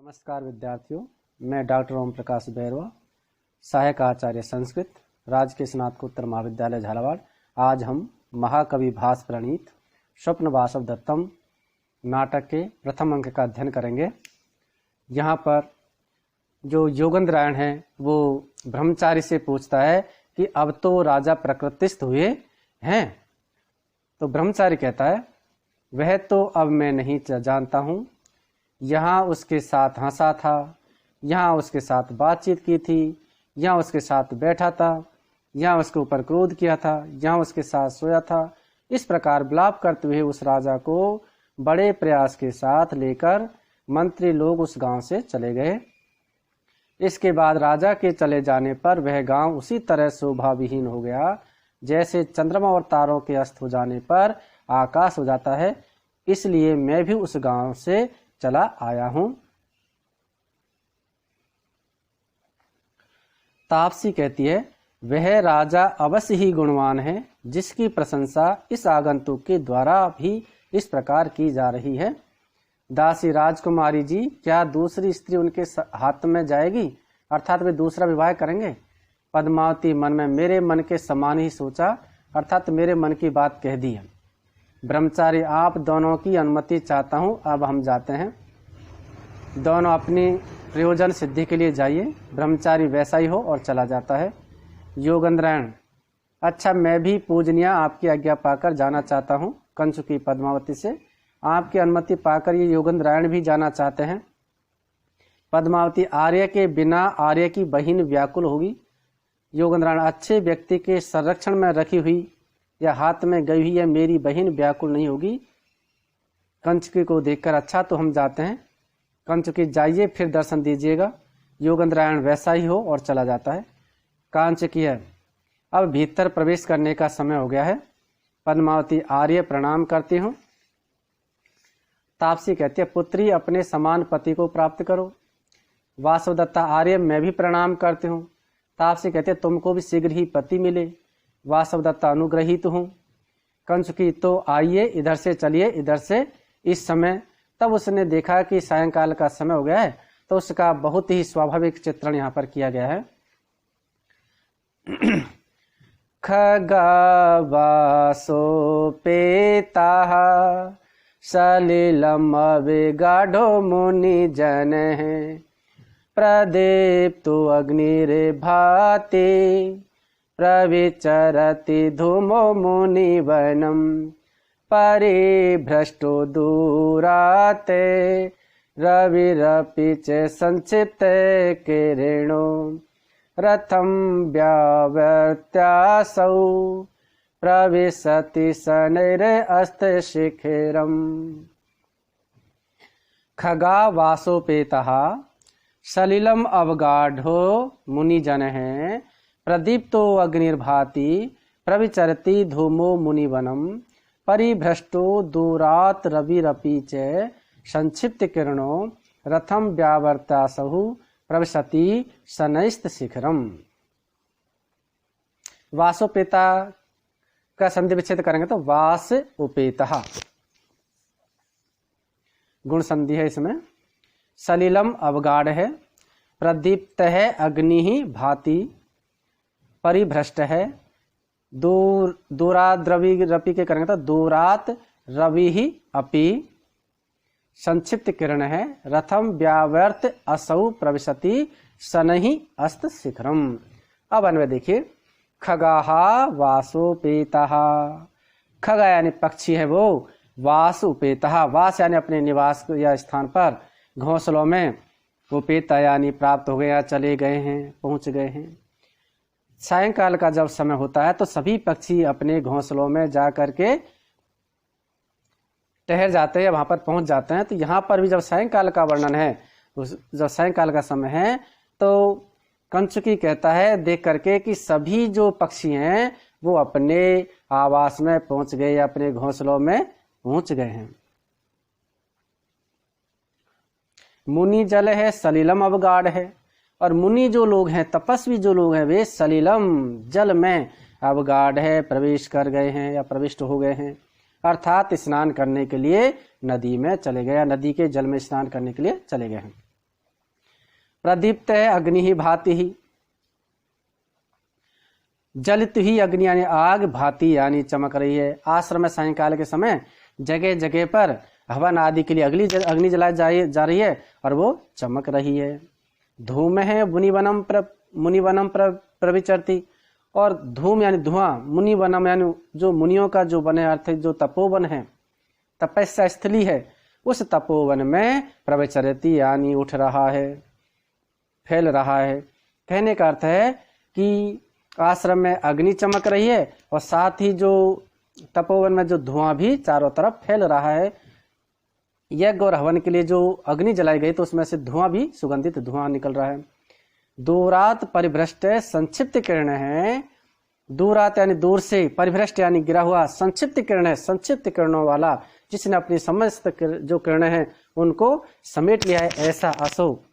नमस्कार विद्यार्थियों, मैं डॉक्टर ओम प्रकाश बैरवा, सहायक आचार्य संस्कृत, राजकीय स्नातकोत्तर महाविद्यालय झालावाड़। आज हम महाकवि भास प्रणीत स्वप्न वासव दत्तम नाटक के प्रथम अंक का अध्ययन करेंगे। यहाँ पर जो योगेंद्रायण है वो ब्रह्मचारी से पूछता है कि अब तो राजा प्रकृतिस्थ हुए हैं। तो ब्रह्मचारी कहता है वह तो अब मैं नहीं जानता हूँ। यहाँ उसके साथ हंसा था, यहाँ उसके साथ बातचीत की थी, यहाँ उसके साथ बैठा था, यहाँ उसके ऊपर क्रोध किया था, यहाँ उसके साथ सोया था। इस प्रकार विलाप करते हुए उस राजा को बड़े प्रयास के साथ लेकर मंत्री लोग उस गांव से चले गए। इसके बाद राजा के चले जाने पर वह गांव उसी तरह शोभा विहीन हो गया जैसे चंद्रमा और तारों के अस्त हो जाने पर आकाश हो जाता है। इसलिए मैं भी उस गांव से चला आया हूं। तापसी कहती है वह राजा अवश्य ही गुणवान है जिसकी प्रशंसा इस आगंतुक के द्वारा भी इस प्रकार की जा रही है। दासी राजकुमारी जी, क्या दूसरी स्त्री उनके हाथ में जाएगी, अर्थात वे दूसरा विवाह करेंगे? पद्मावती मन में मेरे मन के समान ही सोचा, अर्थात मेरे मन की बात कह दी है। ब्रह्मचारी, आप दोनों की अनुमति चाहता हूँ, अब हम जाते हैं। दोनों अपनी प्रयोजन सिद्धि के लिए जाइए। ब्रह्मचारी वैसा ही हो और चला जाता है। योगेंद्रायण, अच्छा मैं भी पूजनीय आपकी आज्ञा पाकर जाना चाहता हूँ। कंचुकी पद्मावती से आपकी अनुमति पाकर ये योगेंद्रायण भी जाना चाहते हैं। पद्मावती, आर्य के बिना आर्य की बहिन व्याकुल होगी। योगेंद्रायण, अच्छे व्यक्ति के संरक्षण में रखी हुई या हाथ में गई हुई है मेरी बहिन व्याकुल नहीं होगी। कंचुकी को देखकर अच्छा तो हम जाते हैं। कंचुकी, जाइए फिर दर्शन दीजिएगा। योगेंद्रायण वैसा ही हो और चला जाता है। कांचुकी है, अब भीतर प्रवेश करने का समय हो गया है। पद्मावती, आर्य प्रणाम करती हूँ। तापसी कहती है पुत्री, अपने समान पति को प्राप्त करो। वासवदत्ता, आर्य मैं भी प्रणाम करती हूँ। तापसी कहती है तुमको भी शीघ्र ही पति मिले। वासवदत्ता, अनुग्रहित हूँ। कंचुकी, तो आइए इधर से चलिए, इधर से इस समय। तब उसने देखा कि सायंकाल का समय हो गया है, तो उसका बहुत ही स्वाभाविक चित्रण यहाँ पर किया गया है। खगावासोपेताः सलिलम विगाढ़ो मुनि जन प्रदीप्तो अग्निर्भाति प्रविचरति धूमो मुनिवनम परिभ्रष्टो दूराते रविरपि च संक्षिप्त किरणो रथम व्यावर्त्यासौ प्रविशति शनैरस्तशिखिरम्। खगावासोपेतः सलिलम अवगाढ़ो मुनिजनः प्रदीप्तो अग्निर्भाति प्रविचरति धूमो मुनिवनम परिभ्रष्टो दूरात् रविरपि च संक्षिप्त किरणो रथम व्यावर्त्यासौ प्रविशति शनैस्त शिखरम। वासोपेता का संधि विच्छेद करेंगे तो वास उपेतः गुण संधि है इसमें। सलिलम अवगाढ़ है, प्रदीप्त है अग्नि ही भाति, परिभ्रष्ट है, दूरात रवि रपि के करेंगे तो दूरात रवि ही अपि, संक्षिप्त किरण है, रथम व्यावर्त असौ प्रविशति शनहि अस्त शिखरम। अब अन्वय देखिए। खगाहा वासोपेतः, खगा यानी पक्षी है वो, वास उपेतः, वास यानी अपने निवास या स्थान पर, घोंसलों में, उपेता यानी प्राप्त हो गए या चले गए हैं, पहुंच गए हैं। सायंकाल का जब समय होता है तो सभी पक्षी अपने घोंसलों में जा करके ठहर जाते हैं, वहां पर पहुंच जाते हैं। तो यहाँ पर भी जब सायंकाल का वर्णन है, जब सायंकाल का समय है तो कंचुकी कहता है देख करके कि सभी जो पक्षी हैं वो अपने आवास में पहुंच गए या अपने घोंसलों में पहुंच गए हैं। मुनि जल है, सलिलम अवगाढ़ है, और मुनि जो लोग हैं, तपस्वी जो लोग हैं, वे सलिलम जल में अवगाढ़ है, प्रवेश कर गए हैं या प्रविष्ट हो गए हैं, अर्थात स्नान करने के लिए नदी में चले गए या नदी के जल में स्नान करने के लिए चले गए हैं। प्रदीप्त है अग्नि ही भाति ही, जलित ही अग्नि यानी आग, भाति यानी चमक रही है। आश्रम में सायंकाल के समय जगह जगह पर हवन आदि के लिए अग्नि जलाई जा रही है और वो चमक रही है। धूम है मुनिवनम प्रविचरती, और धूम यानी धुआं, मुनिवनम यानी जो मुनियों का जो बने अर्थ जो तपोवन है, तपस्या स्थली है, उस तपोवन में प्रविचरती यानी उठ रहा है, फैल रहा है। कहने का अर्थ है कि आश्रम में अग्नि चमक रही है और साथ ही जो तपोवन में जो धुआं भी चारों तरफ फैल रहा है। यज्ञ और हवन के लिए जो अग्नि जलाई गई तो उसमें से धुआं भी, सुगंधित धुआं निकल रहा है। दूरात परिभ्रष्ट संक्षिप्त किरण है, दूरात यानी दूर से, परिभ्रष्ट यानी गिरा हुआ, संक्षिप्त किरण है, संक्षिप्त किरणों वाला, जिसने अपनी समस्त जो किरणें हैं उनको समेट लिया है, ऐसा असो।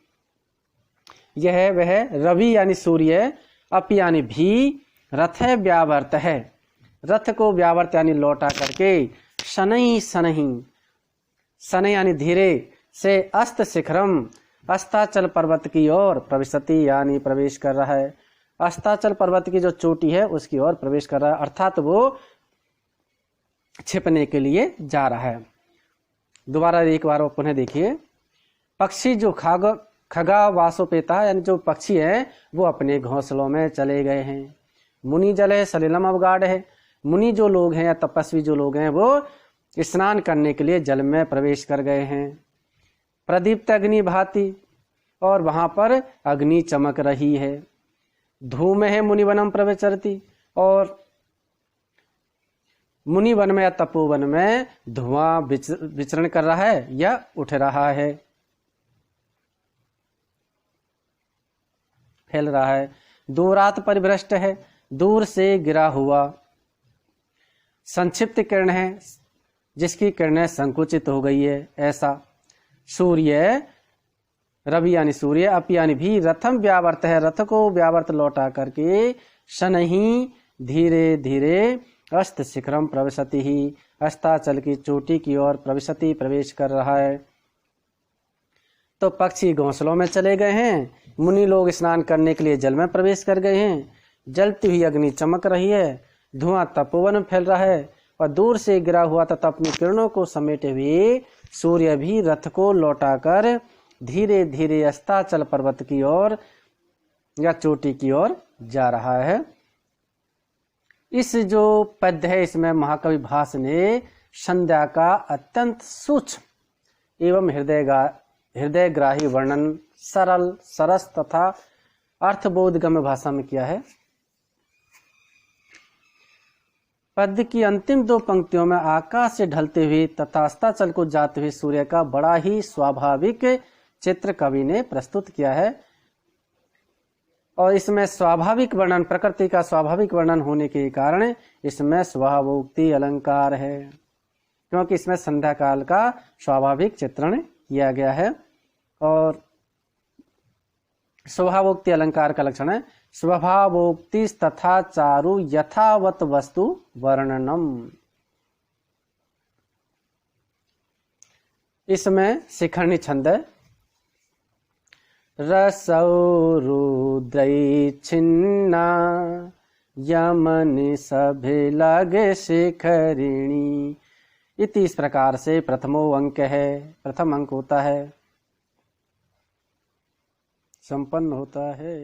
यह वह रवि यानी सूर्य, अप यानी भी, रथ है व्यावर्त है, रथ को व्यावर्त यानी लौटा करके, शनई सनही, सन यानी धीरे से, अस्त शिखरम, अस्ताचल पर्वत की ओर, प्रविशति यानी प्रवेश कर रहा है, अस्ताचल पर्वत की जो चोटी है उसकी ओर प्रवेश कर रहा है, अर्थात वो छिपने के लिए जा रहा है। दोबारा एक बार पुनः देखिए। पक्षी जो खगा वासोपेता यानी जो पक्षी है वो अपने घोंसलों में चले गए हैं। मुनि जल है सलिलम अवगाढ़ है, मुनि जो लोग हैं या तपस्वी जो लोग हैं वो स्नान करने के लिए जल में प्रवेश कर गए हैं। प्रदीप्त अग्नि भाति, और वहां पर अग्नि चमक रही है। धूम है मुनिवनम प्रविचरति, और मुनिवन में या तपोवन में धुआं विचरण कर रहा है या उठ रहा है, फैल रहा है। दूरात परिभ्रष्ट है, दूर से गिरा हुआ। संक्षिप्त किरण है, जिसकी किरणें संकुचित हो गई है, ऐसा। सूर्य, रवि यानी सूर्य, अप यानी भी, रथम व्यावर्त है, रथ को व्यावर्त लौटा करके, शनही धीरे धीरे, अस्त शिखरम प्रविशति ही, अस्ताचल की चोटी की ओर प्रविशति प्रवेश कर रहा है। तो पक्षी घोंसलों में चले गए हैं, मुनि लोग स्नान करने के लिए जल में प्रवेश कर गए हैं, जलती हुई अग्नि चमक रही है, धुआं तपोवन में फैल रहा है, और दूर से गिरा हुआ तथा अपनी किरणों को समेटे हुए सूर्य भी रथ को लौटाकर धीरे धीरे अस्ताचल पर्वत की ओर या चोटी की ओर जा रहा है। इस जो पद्य है इसमें महाकवि भास ने संध्या का अत्यंत सूक्ष्म एवं हृदयग्राही वर्णन सरल, सरस तथा अर्थबोधगम्य भाषा में किया है। पद्य की अंतिम दो पंक्तियों में आकाश से ढलते हुए तथा अस्ताचल को जाते हुए सूर्य का बड़ा ही स्वाभाविक चित्र कवि ने प्रस्तुत किया है, और इसमें स्वाभाविक वर्णन, प्रकृति का स्वाभाविक वर्णन होने के कारण इसमें स्वभावोक्ति अलंकार है, क्योंकि इसमें संध्या काल का स्वाभाविक चित्रण किया गया है। और स्वभावोक्ति अलंकार का लक्षण है स्वभावोक्ति तथा चारु यथावत वस्तु वर्णनम। इसमें शिखरणी छंद है, रसौ रुद्रै छिन्ना यमनि सभे लगे शिखरिणी। इति इस प्रकार से प्रथमो अंक है, प्रथम अंक होता है, संपन्न होता है।